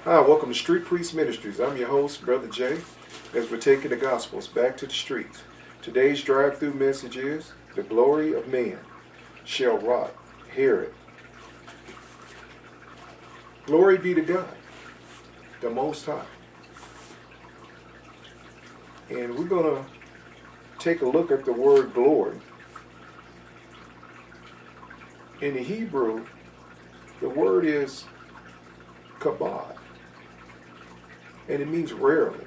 Hi, welcome to Street Priest Ministries. I'm your host, Brother Jay, as we're taking the Gospels back to the streets. Today's drive-through message is, the glory of man shall rot. Hear it. Glory be to God, the Most High. And we're going to take a look at the word glory. In the Hebrew, the word is kabod, and it means rarely.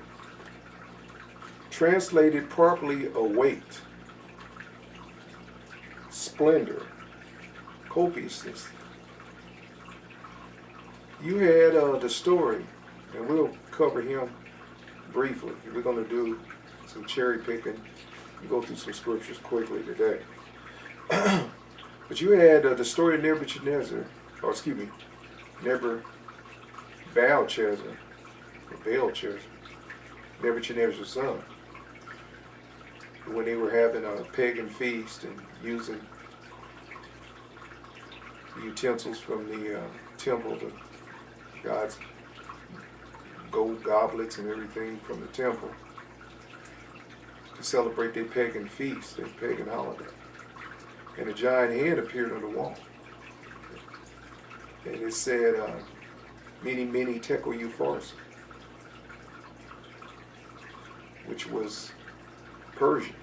Translated properly, a weight, splendor, copiousness. You had the story, and we'll cover him briefly. We're going to do some cherry picking and go through some scriptures quickly today. But you had the story of Nebuchadnezzar, Belshazzar, Nebuchadnezzar's son, when they were having a pagan feast and using the utensils from the temple, the God's gold goblets and everything from the temple, to celebrate their pagan feast, their pagan holiday. And a giant hand appeared on the wall. And it said, Mene, Mene, Tekel, Upharsin, which was Persian.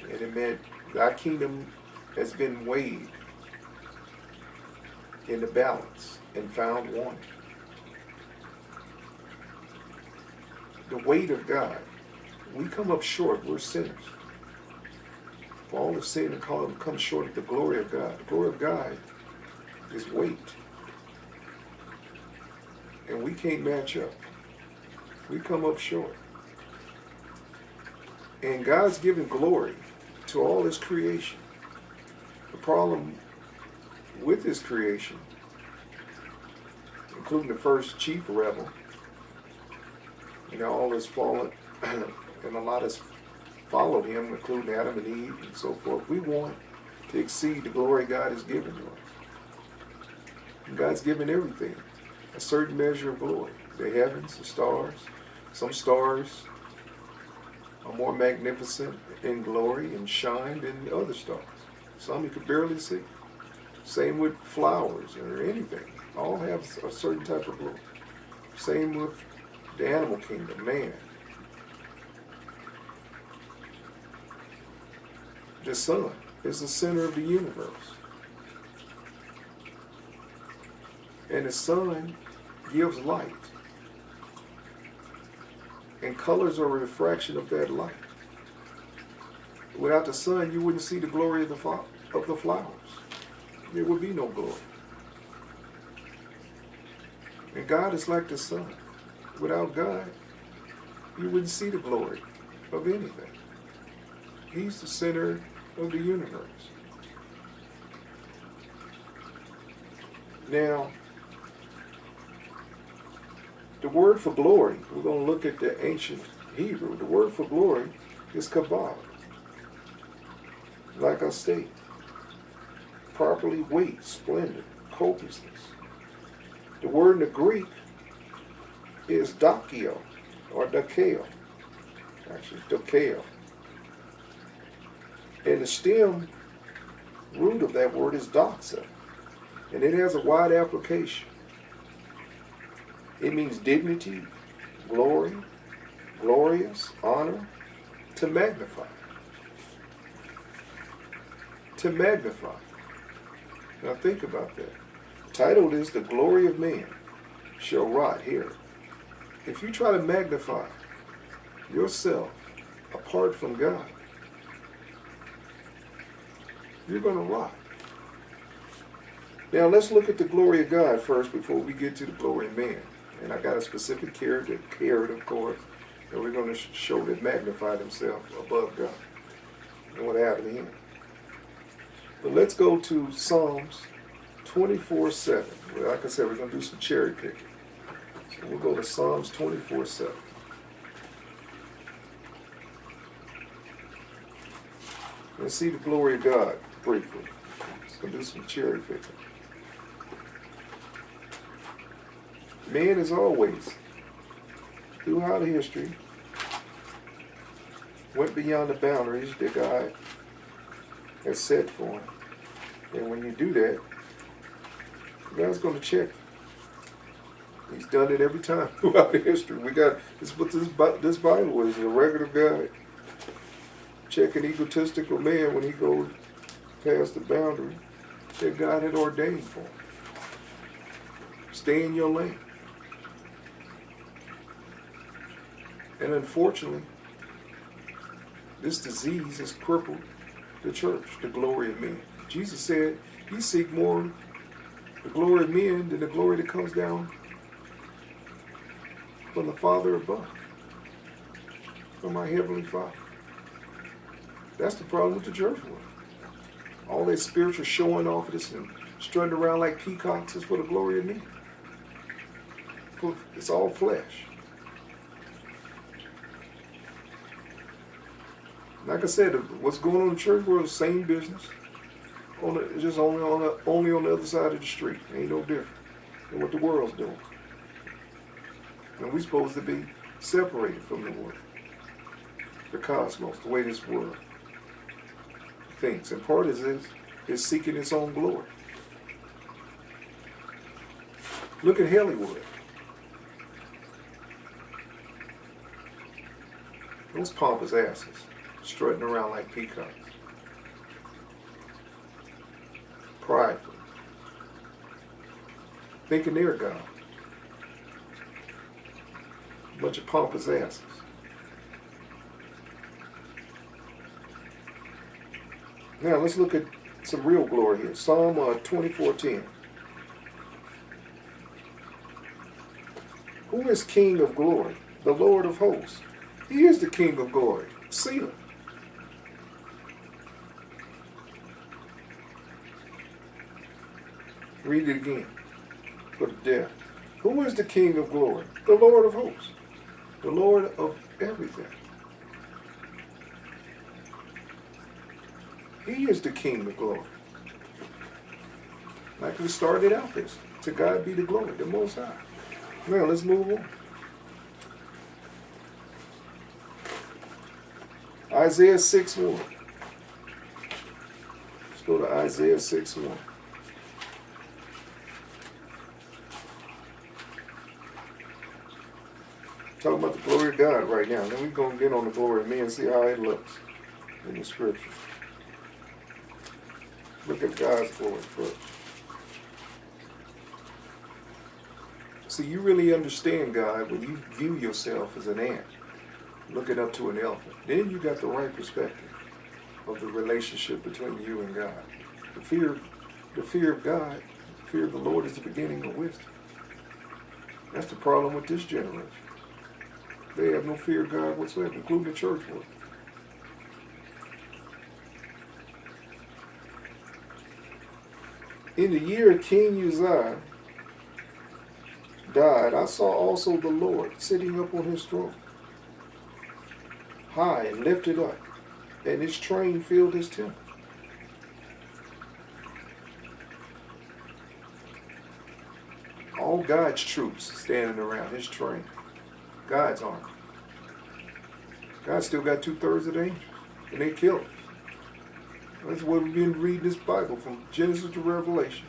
And it meant, thy kingdom has been weighed in the balance and found wanting. The weight of God. We come up short. We're sinners. For all have sinned and come short of the glory of God. The glory of God is weight. And we can't match up. We come up short. And God's given glory to all His creation. The problem with His creation, including the first chief rebel, all has fallen, and a lot has followed him, including Adam and Eve and so forth. We want to exceed the glory God has given to us. And God's given everything a certain measure of glory. The heavens, the stars. Some stars are more magnificent in glory and shine than the other stars. Some you could barely see. Same with flowers or anything. All have a certain type of glory. Same with the animal kingdom, man. The sun is the center of the universe. And the sun gives light. And colors are a refraction of that light. Without the sun, you wouldn't see the glory of the flowers. There would be no glory. And God is like the sun. Without God, you wouldn't see the glory of anything. He's the center of the universe. Now, the word for glory, we're going to look at the ancient Hebrew. The word for glory is kabod. Like I state, properly weight, splendor, copiousness. The word in the Greek is dokeo, or dokeo. Actually, dokeo. And the stem root of that word is doxa. And it has a wide application. It means dignity, glory, glorious, honor, to magnify. To magnify. Now think about that. Titled is The Glory of Man Shall Rot. Here. If you try to magnify yourself apart from God, you're going to rot. Now let's look at the glory of God first before we get to the glory of man. And I got a specific character, of course, that we're going to show that magnified himself above God and what happened to him. But let's go to Psalms 24:7. Well, like I said, we're going to do some cherry picking. So we'll go to Psalms 24:7. Let's see the glory of God briefly. Let's go do some cherry picking. Man is always, throughout history, went beyond the boundaries that God has set for him. And when you do that, God's going to check you. He's done it every time throughout history. We got this. What this Bible is, a record of God checking egotistical man when he goes past the boundary that God had ordained for him. Stay in your lane. And unfortunately, this disease has crippled the church, the glory of men. Jesus said he seek more the glory of men than the glory that comes down from the Father above, from our Heavenly Father. That's the problem with the church world. All that spiritual showing off of this and strutting around like peacocks is for the glory of men. It's all flesh. Like I said, what's going on in the church world is the same business. Just only on the other side of the street. Ain't no different than what the world's doing. And we're supposed to be separated from the world, the cosmos, the way this world thinks. And part of this is seeking its own glory. Look at Hollywood. Those pompous asses strutting around like peacocks. Prideful. Thinking they're God. A bunch of pompous asses. Now let's look at some real glory here. Psalm 24:10. Who is King of glory? The Lord of hosts. He is the King of glory. Selah. Read it again. For the deaf. Who is the King of glory? The Lord of hosts. The Lord of everything. He is the King of glory. Like we started out this. To God be the glory, the Most High. Now let's move on. Isaiah 6:1. Let's go to Isaiah 6:1. Talking about the glory of God right now. Then we're going to get on the glory of men and see how it looks in the scripture. Look at God's glory first. See, you really understand God when you view yourself as an ant looking up to an elephant. Then you got the right perspective of the relationship between you and God. The fear of God, the fear of the Lord is the beginning of wisdom. That's the problem with this generation. They have no fear of God whatsoever, including the church world. In the year King Uzziah died, I saw also the Lord sitting up on his throne, high and lifted up, and his train filled his temple. All God's troops standing around his train. God's army. God still got 2/3 of the angels, and they killed him. That's what we've been reading this Bible from Genesis to Revelation.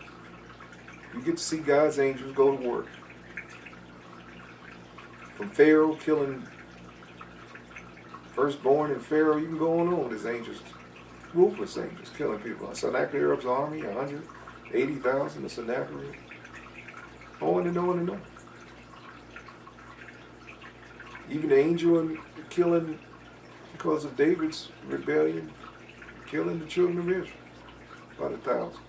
You get to see God's angels go to work. From Pharaoh killing firstborn and Pharaoh, you can go on with his angels, ruthless angels killing people. Sennacherib's army, 180,000 of Sennacherib. On and on and on. Even the angel in killing, because of David's rebellion, killing the children of Israel by the thousands.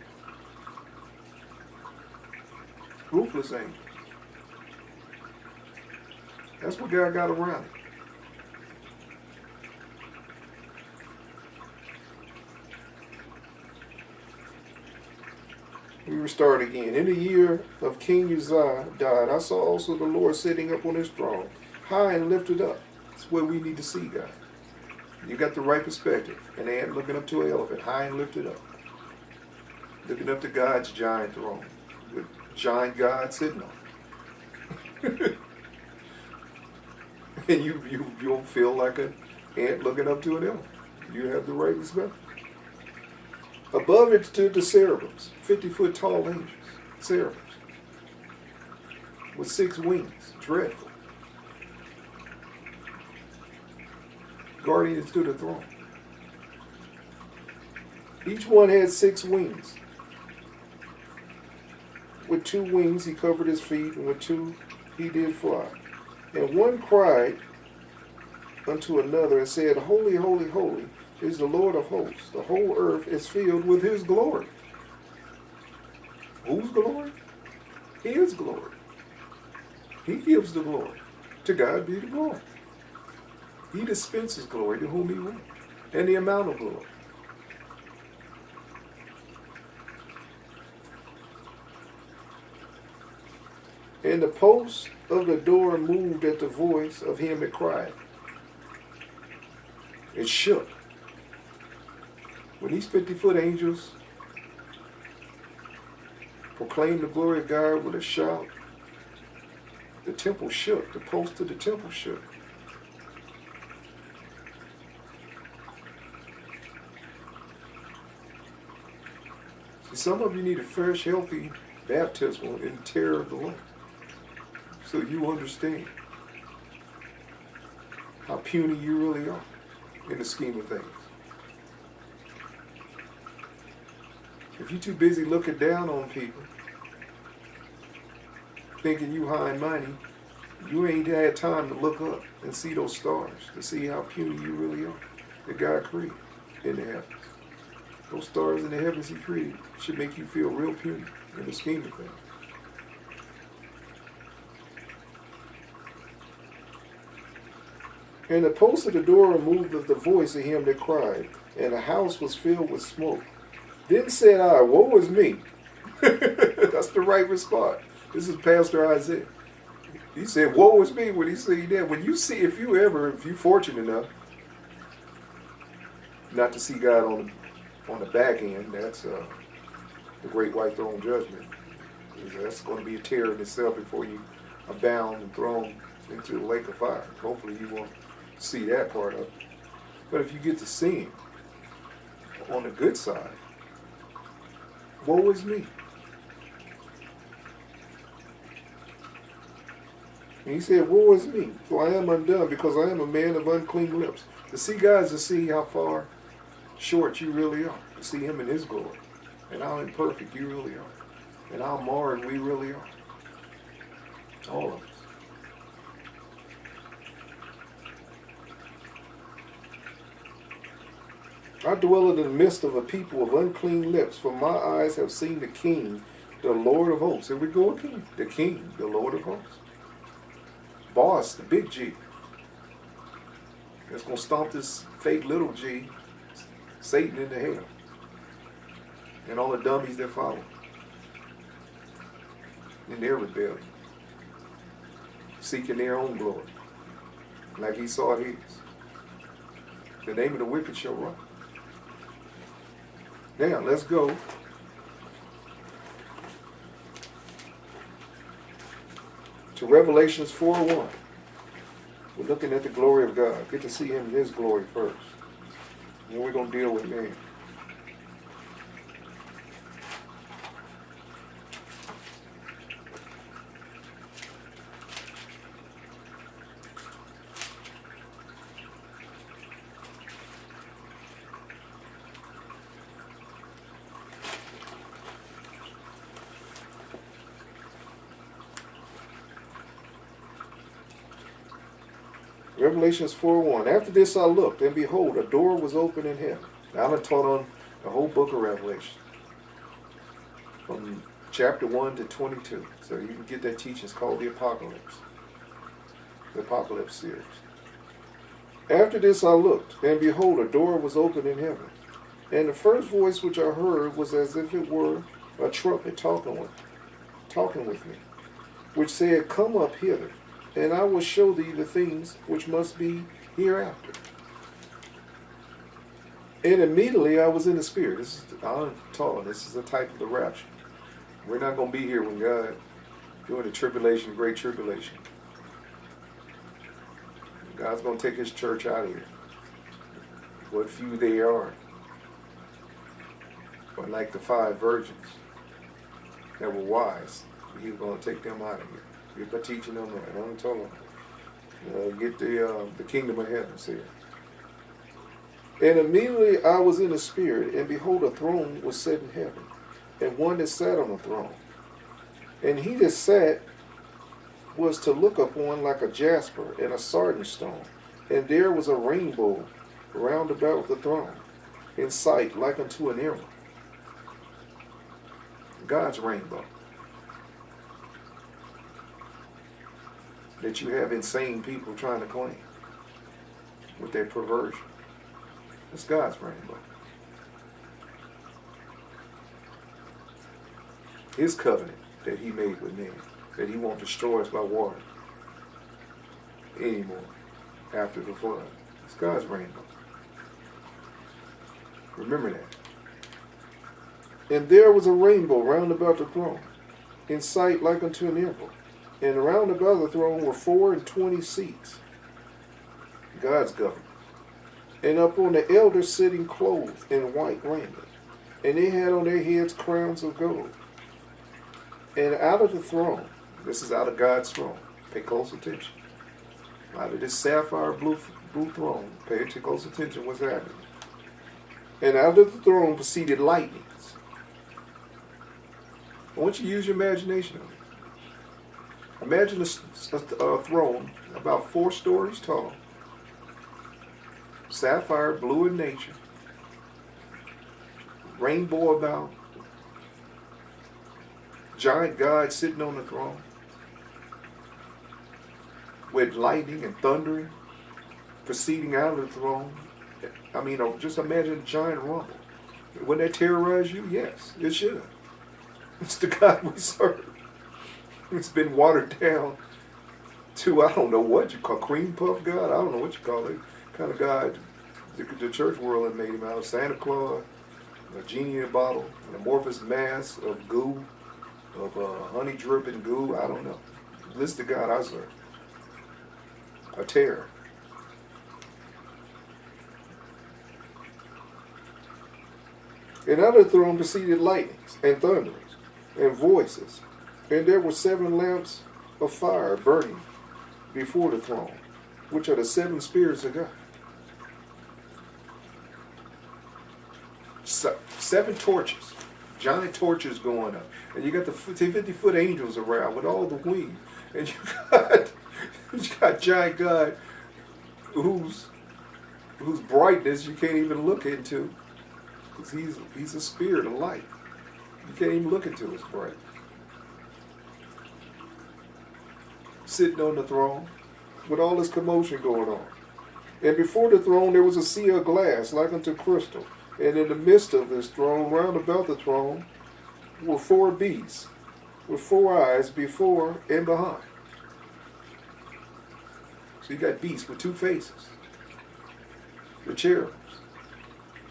Ruthless angels. That's what God got around it. We restart again. In the year of King Uzziah died, I saw also the Lord sitting up on his throne, high and lifted up. That's where we need to see God. You got the right perspective. An ant looking up to an elephant, high and lifted up. Looking up to God's giant throne, with giant God sitting on it. And you don't feel like an ant looking up to an elephant. You have the right respect. Above it stood the cherubims, 50-foot tall angels, cherubims, with 6 wings, dreadful, guardians to the throne. Each one had 6 wings. With 2 wings he covered his feet, and with 2 he did fly. And one cried unto another and said, Holy, holy, holy is the Lord of hosts. The whole earth is filled with his glory. Whose glory? His glory. He gives the glory. To God be the glory. He dispenses glory to whom he will, and the amount of glory. And the post of the door moved at the voice of him that cried. It shook. When these 50-foot angels proclaimed the glory of God with a shout, the temple shook. The post of the temple shook. See, some of you need a fresh, healthy baptism in the terror of the Lord, so you understand how puny you really are in the scheme of things. If you're too busy looking down on people, thinking you high and mighty, you ain't had time to look up and see those stars, to see how puny you really are, that God created in the heavens. Those stars in the heavens he created should make you feel real puny in the scheme of things. And the post of the door removed of the voice of him that cried, and the house was filled with smoke. Then said I, woe is me. That's the right response. This is Pastor Isaiah. He said, woe is me when he said that. When you see, if you fortunate enough not to see God on the back end, that's the great white throne judgment. That's going to be a terror in itself before you are bound and thrown into the lake of fire. Hopefully you won't see that part of it. But if you get to see him on the good side, woe is me. And he said, woe is me, for I am undone, because I am a man of unclean lips. To see God is to see how far short you really are. To see him in his glory. And how imperfect you really are. And how marred we really are. All of us. I dwell in the midst of a people of unclean lips, for my eyes have seen the King, the Lord of hosts. Here we go again. The King, the Lord of hosts. Boss, the big G. That's going to stomp this fake little G, Satan, into hell. And all the dummies that follow in their rebellion, seeking their own glory, like he saw his. The name of the wicked shall run. Now, let's go to Revelations 4:1. We're looking at the glory of God. Get to see him in his glory first. Then we're going to deal with man. Revelations 4:1. After this I looked, and behold, a door was open in heaven. Now I'm taught on the whole book of Revelation, from chapter 1 to 22. So you can get that teaching. It's called the Apocalypse. The Apocalypse series. After this I looked, and behold, a door was open in heaven. And the first voice which I heard was as if it were a trumpet talking with me, which said, Come up hither, and I will show thee the things which must be hereafter. And immediately I was in the Spirit. I'm taught, this is a type of the rapture. We're not going to be here when God during the tribulation, great tribulation. God's going to take his church out of here. What few they are. But like the 5 virgins that were wise, he's going to take them out of here. Get by teaching them right. I'm going to tell them, get the kingdom of heaven here. And immediately I was in the spirit, and behold, a throne was set in heaven, and one that sat on the throne. And he that sat was to look upon like a jasper and a sardine stone. And there was a rainbow round about the throne, in sight like unto an emerald. God's rainbow. That you have insane people trying to claim with their perversion. It's God's rainbow. His covenant that he made with men, that he won't destroy us by water anymore after the flood. It's God's rainbow. Remember that. And there was a rainbow round about the throne, in sight like unto an emerald. And round about the throne were 24 seats. God's government. And upon the elders sitting clothed in white raiment. And they had on their heads crowns of gold. And out of the throne, this is out of God's throne, pay close attention. Out of this sapphire blue throne, pay close attention what's happening. And out of the throne proceeded lightnings. I want you to use your imagination on it. Imagine a throne about 4 stories tall, sapphire blue in nature, rainbow about, giant God sitting on the throne, with lightning and thundering proceeding out of the throne. I mean, just imagine a giant rumble. Wouldn't that terrorize you? Yes, it should. It's the God we serve. It's been watered down to, I don't know what you call, cream puff God? I don't know what you call it. Kind of God the church world had made him out of. Santa Claus, a genie in a bottle, an amorphous mass of goo, of honey dripping goo, I don't know. This is the God I serve. A terror. And out of the throne proceeded lightnings and thunderings and voices. And there were 7 lamps of fire burning before the throne, which are the 7 spirits of God. 7 torches, giant torches going up. And you got the 50-foot angels around with all the wings. And you got giant God whose brightness you can't even look into. Because he's a spirit of light. You can't even look into his bright. Sitting on the throne with all this commotion going on. And before the throne there was a sea of glass like unto crystal. And in the midst of this throne, round about the throne, were 4 beasts with 4 eyes before and behind. So you got beasts with 2 faces. The cherubims,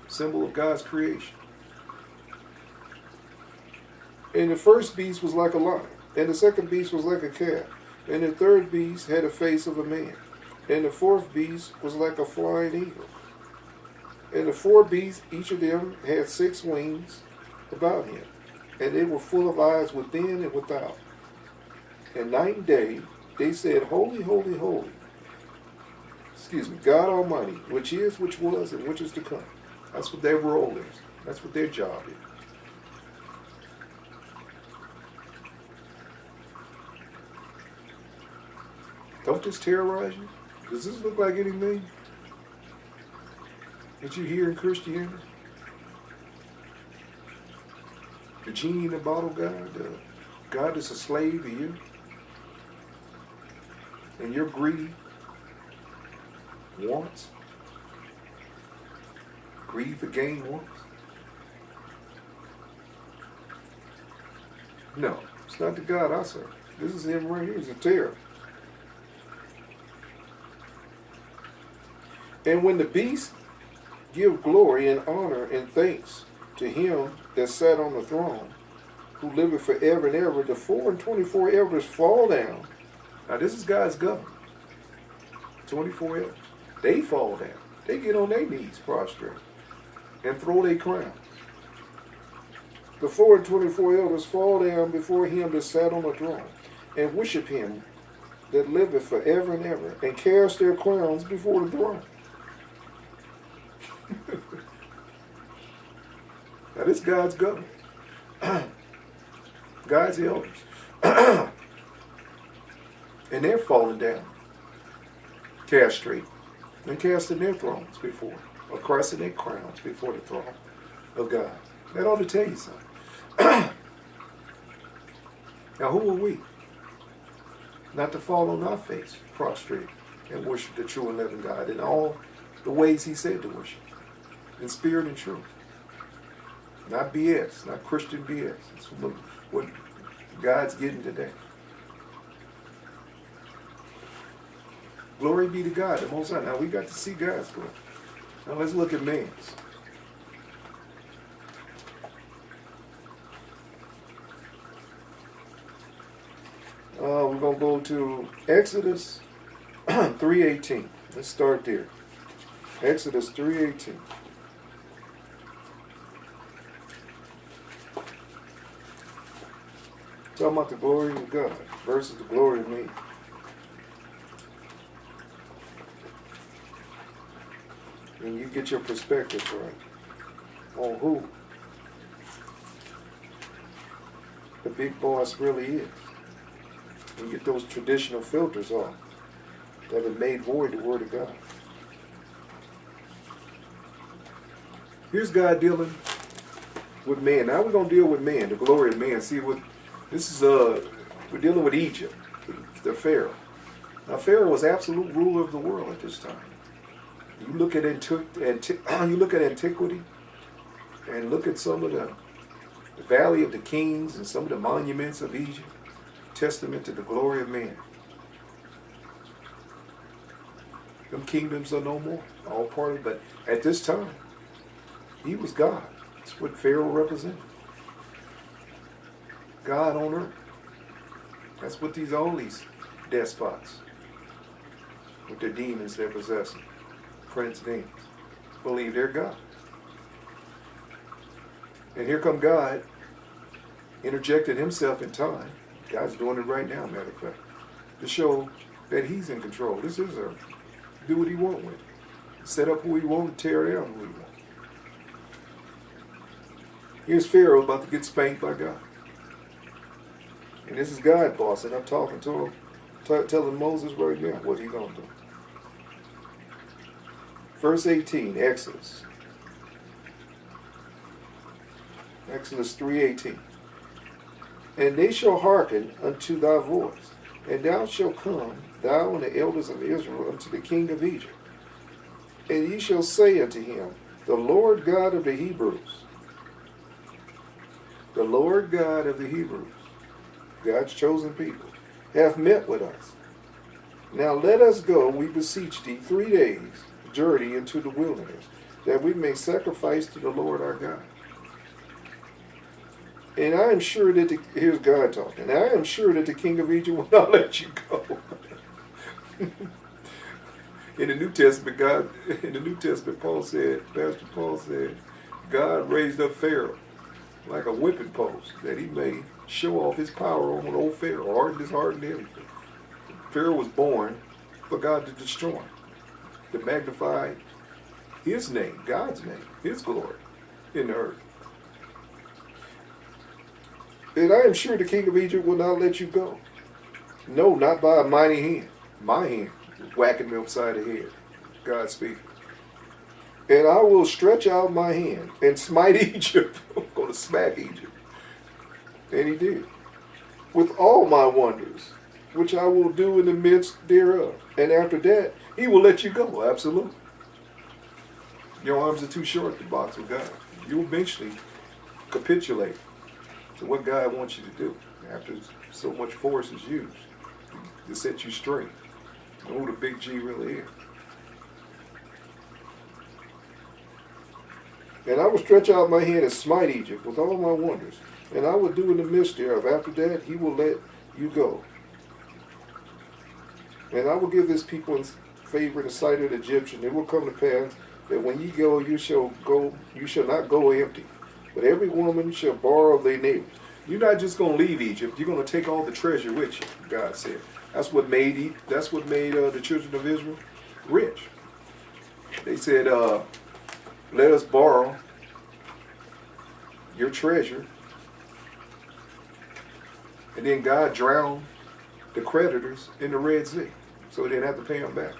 symbol of God's creation. And the first beast was like a lion, and the second beast was like a calf, and the third beast had a face of a man, and the 4th beast was like a flying eagle. And the 4 beasts, each of them had 6 wings about him, and they were full of eyes within and without. And night and day they said, Holy, holy, holy, God Almighty, which is, which was, and which is to come. That's what their role is. That's what their job is. Don't this terrorize you? Does this look like anything that you hear in Christianity? The genie in the bottle God, God is a slave to you, and your greedy wants, greedy for gain wants. No, it's not the God I serve. This is him right here. He's a terror. And when the beasts give glory and honor and thanks to him that sat on the throne, who liveth forever and ever, the 4 and 24 elders fall down. Now this is God's government. 24 elders. They fall down. They get on their knees prostrate and throw their crown. The 4 and 24 elders fall down before him that sat on the throne and worship him that liveth forever and ever, and cast their crowns before the throne. Now this is God's government. God's elders. And they're falling down, castrate, and casting their thrones before, or crossing their crowns before the throne of God. That ought to tell you something. Now who are we? Not to fall on our face, prostrate, and worship the true and living God in all the ways he said to worship, in spirit and truth. Not BS, not Christian BS. That's what God's getting today. Glory be to God, the Most High. Now we got to see God's glory. Now let's look at man's. We're going to go to Exodus 3:18. Let's start there. Exodus 3:18. Talking about the glory of God versus the glory of me. And you get your perspective right on who the big boss really is. And get those traditional filters off that have made void the Word of God. Here's God dealing with man. Now we're going to deal with man, the glory of man. See what this is. We're dealing with Egypt, the Pharaoh. Now Pharaoh was absolute ruler of the world at this time. You look at antiquity, and look at some of the Valley of the Kings and some of the monuments of Egypt. Testament to the glory of man. Them kingdoms are no more. All part of it. But at this time, he was God. That's what Pharaoh represented. God on earth. That's what all these despots with their demons that possess them, prince demons, believe they're God. And here come God, interjected himself in time. God's doing it right now, matter of fact, to show that he's in control. This is earth. Do what he wants with it. Set up who he wants, tear down who he wants. Here's Pharaoh about to get spanked by God. And this is God boss, and I'm talking to him, telling Moses right now what he's going to do. Verse 18, Exodus. Exodus 3:18. And they shall hearken unto thy voice, and thou shalt come, thou and the elders of Israel, unto the king of Egypt. And ye shall say unto him, the Lord God of the Hebrews, the Lord God of the Hebrews, God's chosen people, hath met with us. Now let us go, we beseech thee, 3 days' journey into the wilderness, that we may sacrifice to the Lord our God. And I am sure that here's God talking. I am sure that the king of Egypt will not let you go. In the New Testament, Pastor Paul said, God raised up Pharaoh like a whipping post, that he may show off his power on old Pharaoh, hardened his heart and everything. Pharaoh was born for God to destroy him, to magnify his name, God's name, his glory in the earth. And I am sure the king of Egypt will not let you go. No, not by a mighty hand. My hand, whacking me upside the head. God speaking. And I will stretch out my hand and smite Egypt. I'm going to smack Egypt. And he did. With all my wonders, which I will do in the midst thereof. And after that, he will let you go. Absolutely. Your arms are too short to box with God. You will eventually capitulate to what God wants you to do after so much force is used to set you straight. Know who the big G really is. And I will stretch out my hand and smite Egypt with all my wonders, And I will do in the midst thereof. After that, he will let you go. And I will give this people in favor in the sight of the Egyptian. It will come to pass that when ye go, you shall not go empty. But every woman shall borrow of their neighbors. You're not just going to leave Egypt. You're going to take all the treasure with you, God said. That's what made the children of Israel rich. They said, let us borrow your treasure. And then God drowned the creditors in the Red Sea, so they didn't have to pay them back.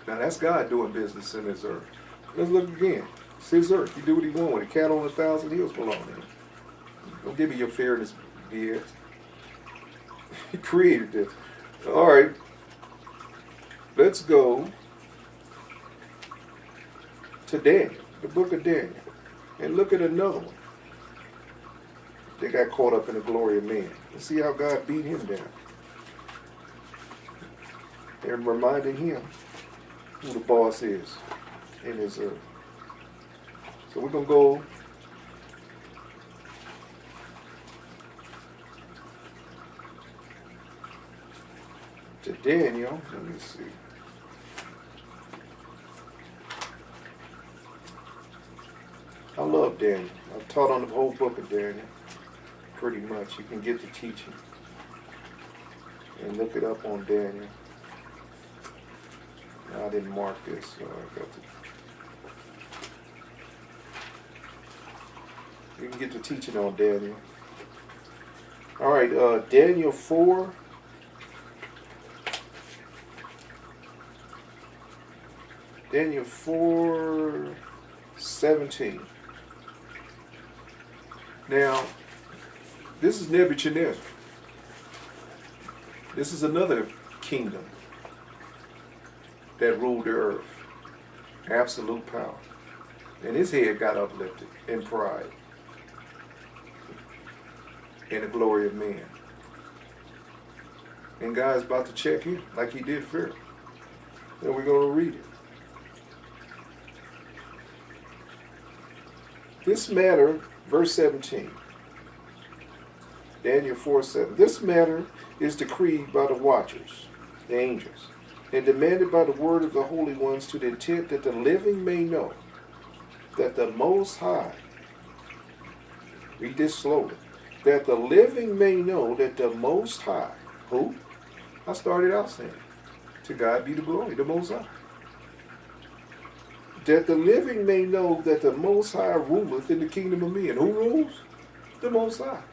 Now that's God doing business in this earth. Let's look again. It's his earth. He do what he wants with it. A cat on 1,000 hills belong to him. Don't give me your fairness BS. He created this. All right. Let's go to Daniel, the book of Daniel, and look at another one. They got caught up in the glory of man. Let's see how God beat him down. And reminding him who the boss is in his earth. So we're going to go to Daniel. Let me see. I love Daniel. I've taught on the whole book of Daniel. Pretty much. You can get the teaching and look it up on Daniel. I didn't mark this, so I got to. You can get the teaching on Daniel. All right, Daniel 4. Daniel 4:17. Now, this is Nebuchadnezzar. This is another kingdom that ruled the earth. Absolute power. And his head got uplifted in pride. In the glory of man. And God's about to check him like he did Pharaoh. And we're going to read it. This matter, verse 17. Daniel 4:7. This matter is decreed by the watchers, the angels, and demanded by the word of the holy ones to the intent that the living may know that the Most High, read this slowly, that the living may know that the Most High, who? I started out saying, to God be the glory, the Most High. That the living may know that the Most High ruleth in the kingdom of men. Who rules? The Most High.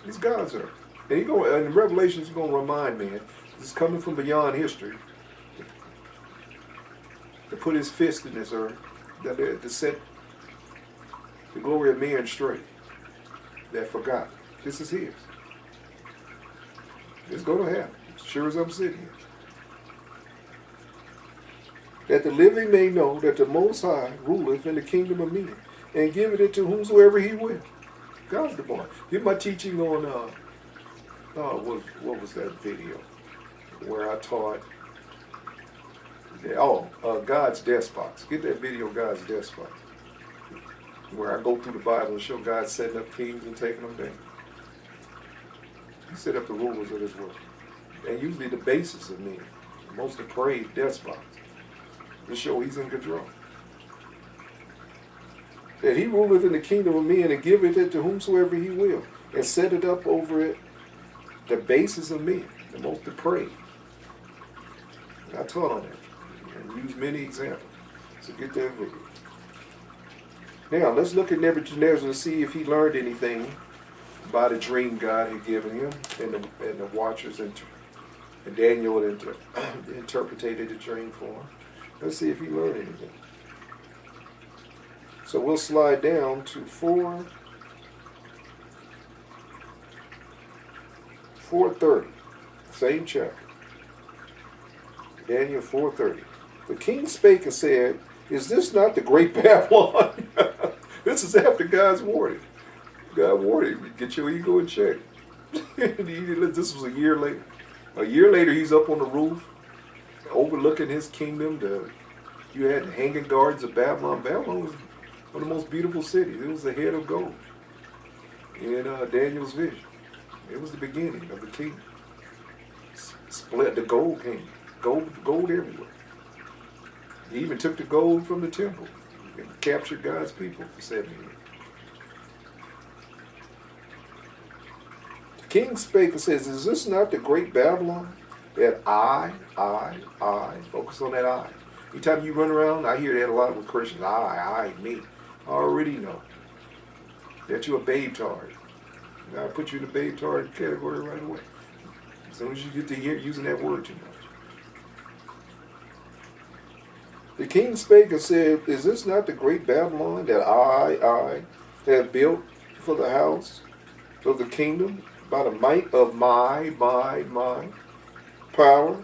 It's God's earth. And Revelation is going to remind man, this is coming from beyond history, to put his fist in this earth, to set the glory of man straight. That forgot. This is his. It's going to happen, as sure as I'm sitting here. That the living may know that the Most High ruleth in the kingdom of men, and giveth it to whomsoever he will. God's the boy. Give my teaching on, what was that video? Where I taught, God's despots. Get that video, God's despots. Where I go through the Bible and show God setting up kings and taking them down. He set up the rulers of this world. And usually the basis of men, the most depraved despots, to show he's in control. That he ruleth in the kingdom of men and giveth it to whomsoever he will, and set it up over it, the basis of men, the most depraved. And I taught on that and used many examples. So get that video. Now let's look at Nebuchadnezzar and see if he learned anything by the dream God had given him, and the watchers and Daniel interpreted the dream for him. Let's see if he learned anything. So we'll slide down to 4:30, same chapter. Daniel 4:30. The king spake and said, is this not the great Babylon? This is after God's warning. God warned him, get your ego in check. This was a year later. A year later, he's up on the roof, overlooking his kingdom, You had the Hanging Gardens of Babylon. Babylon was one of the most beautiful cities. It was the head of gold in Daniel's vision. It was the beginning of the kingdom. Split the gold came. Gold everywhere. He even took the gold from the temple and captured God's people for 7 years. The king spake and says, is this not the great Babylon? That I, focus on that I. Anytime you run around, I hear that a lot with Christians. I, me. I already know that you're a babe-tard. I put you in the babe-tard category right away. As soon as you get to hear using that word too much. The king spake and said, is this not the great Babylon that I have built for the house of the kingdom by the might of my power,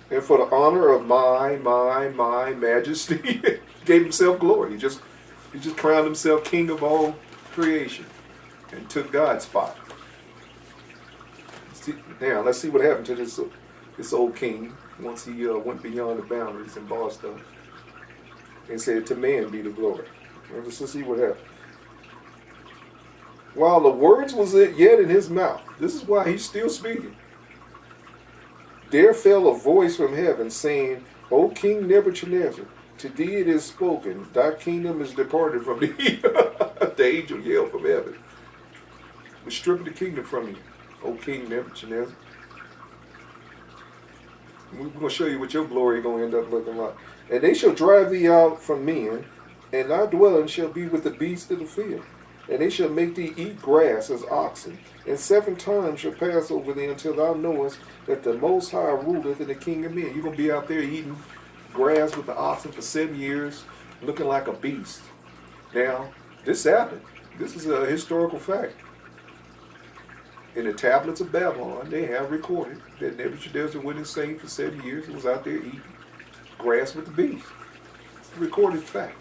and for the honor of my majesty? Gave himself glory. He just crowned himself king of all creation and took God's spot. Now let's see what happened to this old king once he went beyond the boundaries and bossed up and said, to man be the glory. Let's see what happened. While the words was yet in his mouth, this is why he's still speaking, there fell a voice from heaven saying, O King Nebuchadnezzar, to thee it is spoken, thy kingdom is departed from thee. The angel yelled from heaven, we're stripping the kingdom from you, O King Nebuchadnezzar. We're going to show you what your glory is going to end up looking like. And they shall drive thee out from men, and thy dwelling shall be with the beasts of the field. And they shall make thee eat grass as oxen, and 7 times shall pass over thee until thou knowest that the Most High ruleth in the king of men. You're going to be out there eating grass with the oxen for 7 years, looking like a beast. Now, this happened. This is a historical fact. In the tablets of Babylon, they have recorded that Nebuchadnezzar went insane for 7 years and was out there eating grass with the beasts. It's a recorded fact.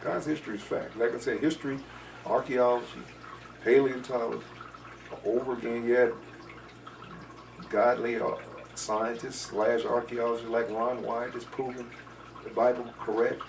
God's history is fact. Like I said, history, archaeology, paleontology, over again, you had godly scientists / archaeologists like Ron White is proving the Bible correct.